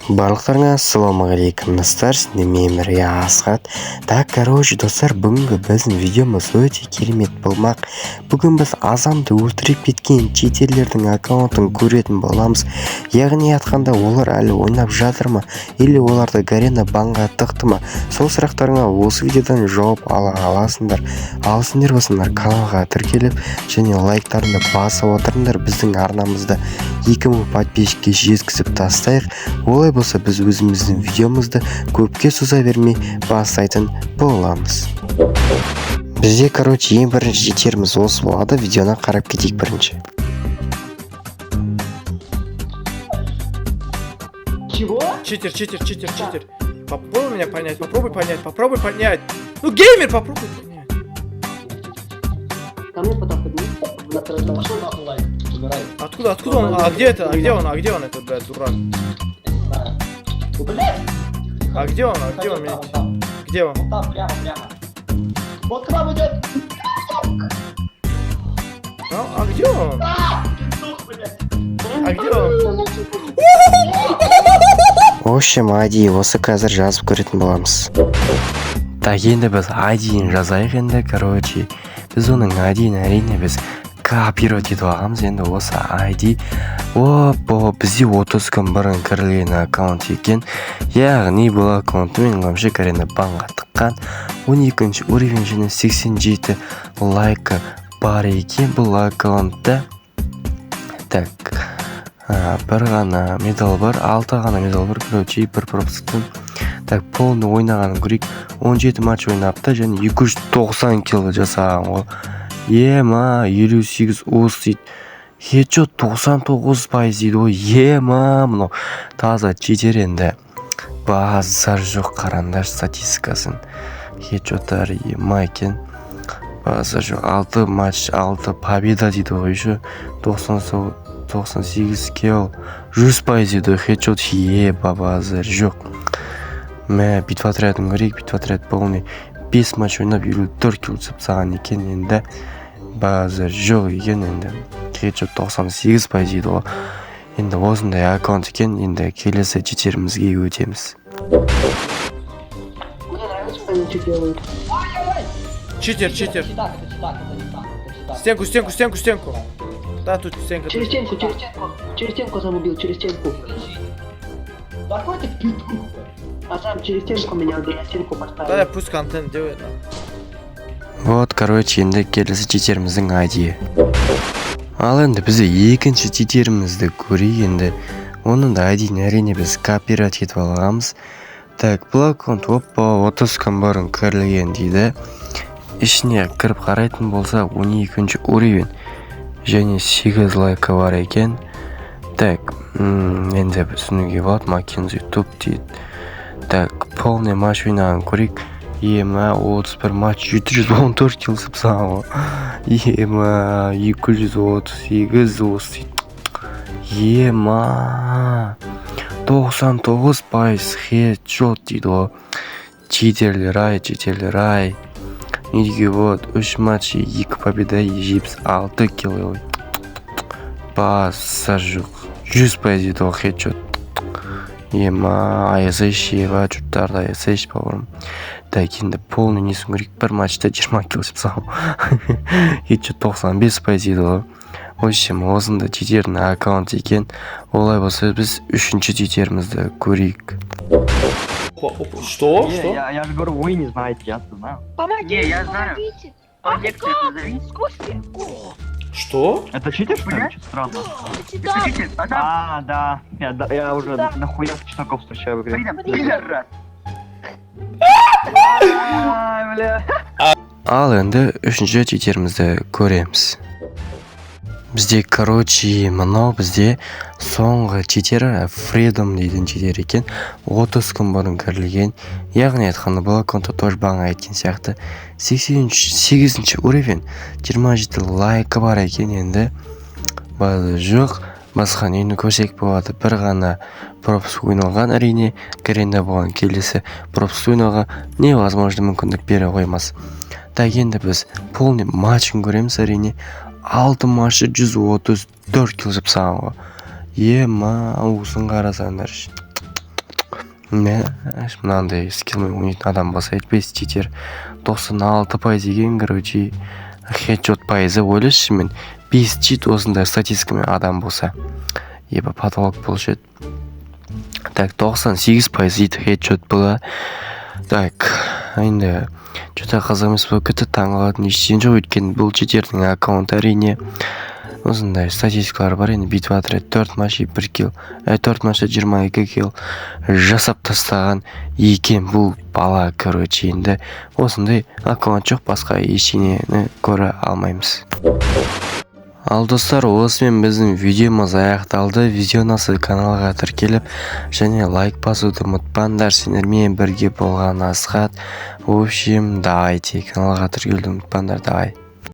Барлықтарыңа ассалаумағалейкум достар, мен Асхат. Так, достар, бүгінгі біздің видеомыз өте керемет болмақ. Бүгін біз азамды өлтіріп кеткен читерлердің аккаунтын көретін боламыз. Яғни айтқанда, олар әлі ойнап жатыр ма, или оларды Гарена банға тықты ма? Сол сұрақтарыңа осы видеодан жауап ала аласыңдар. Ал сендер болсаңдар каналға тіркеліп және лайктарыңды басып отырыңдар. Біздің арнамызды 2000 подписчикке жеткізіп тастайық. Олай болса біз өзіміздің видеомызды көпке соза бермей бастайтын боламыз. Бізде, ең бірінші жетеріміз осы болады. Видеоны қарап кетейік бірінші. Чего? Читер. Попробуй понять. Ну, геймер, попробуй понять. Ко мне потом поднимись. Откуда он? А где он, этот, блядь, дурак? А где он? Где он? Вот там, прямо. Вот к вам идет. А где он? А где он? В общем, ID осы қазір жазып көретін боламыз. Так, енді біз ID-ін жазайық енді, біз оның ID-ін әрине біз копировать етіп алғанбыз. Енді осы ID бізде 30 күн бұрын кірілген аккаунт екен. Яғни бұл аккаунтты мен ғамшы Гарена банға тыққан. 12-ші уровень және 87 лайка бар екен бұл аккаунтта. Так, бір ғана медал бар, 6 ғана медал бар, бір пропустым. Так, полный ойнаған көрейік. 17 матч ойнапты және 290 кило жасаған ол. 58 уыз дейді. Хедшот 99% дейді ғой. Мұны таза читер енді. Базар жоқ, қараңдар статистикасын. Хедшоттар екен. Базар жоқ. 6 матч, 6 победа дейді ғой. 98 кило. 100% дейді. Хедшот базар жоқ. Битва отрядын көрейік. Битва отряд полный 5 матч ойнап 54 кило саған екен енді. Базар жоқ екен енді. Хедшот 98% дейді ғой. Енді осындай аккаунт екен. Енді келесі читерімізге өтеміз. Мне нравится, что они что делают. Читер. Стенку. Да, тут стенка. Через стенку сам убил, через стенку. Какой ты пидор? А сам через стенку меня убил, я стенку поставил. Да, пусть контент делает. Вот, енді келесі читеріміздің ID. Ал енді бізде екінші читерімізді көрейік енді. Оның да ID-ін әрине біз копировать етіп алғанбыз. Так, бұл аккаунт 30 күн бұрын кірілген дейді. Ішіне кіріп қарайтын болса 12-ші уровень және 8 лайка бар екен. Так, енді түсінуге болады, Маккензи топ дейді. Так, полный матч ойнаған көрейік. 31 матч 714 кило сапсаған. 238 уыз дейді. 99% хедшот дейді ғой. Читерлер ай. Неге 3 матч 2 победа 76 кило. Баса жоқ. 100% дейді ғой хедшот. АСШ жұрттарды АСШ бауырым. Так, енді полный несін көрейік. Бір матчта 20 кило сапсаған. Хедшот 95% дейді ғой. В общем, осында читердің аккаунт екен. Олай болса біз 3-ші читерімізді көрейік. Что? Я же говорю, вы не знаете, я-то знаю. Помогите, я знаю. помогите. А лекцию позови. Искусстве. Что? Это читер, что ли? Что странно. Да. Да. Я уже нахуя читаков встречаю в игре. Бля. Ал енді 3-ші читерімізді көреміз. Бізде, мынау бізде соңғы читері Freedom дейтін читер екен. 30 күн бұрын кірілген. Яғни айтқанда бұл аккаунтта тоже бағана айтқан сияқты 88-ші уровень 27 лайка бар екен енді. Базы жоқ. Басқан үйіні көрсек болады. Бір ғана пропуск ойналған, әрине Гарена болған келесі пропуск ойналға невозможно мүмкіндік бере қоймас. Так, енді біз полный матчын көреміз әрине. 6 матчы 134 кило сапсаған ғой. Усын қарасаңдар. мынандай скиллмен ойнайтын адам болса айтпайсыз читер 96% екен, короче хедшот пайызы. ойлашы мен 5 чит осындай статистикамен адам болса еба потолок болушы еді. Так 98% дейді хедшот была. Так енді что-то қызық емес болып кетті, таңғалатын ештеңе жоқ, өйткені бұл читердің аккаунты әрине осындай статистикалар бар. Енді бүйтіп жатыр, 4 матч 1 килл, 4 матчта 22 килл жасап тастаған екен бұл бала. Короче, енді осындай аккаунт жоқ, басқа ештеңені көре алмаймыз. Ал достар, осымен біздің видеомыз аяқталды. Видеоны каналға тіркеліп және лайк басуды ұмытпаңдар. Сендермен бірге болған Асхат. В общем, давайте каналға тіркелуді ұмытпаңдар, давай.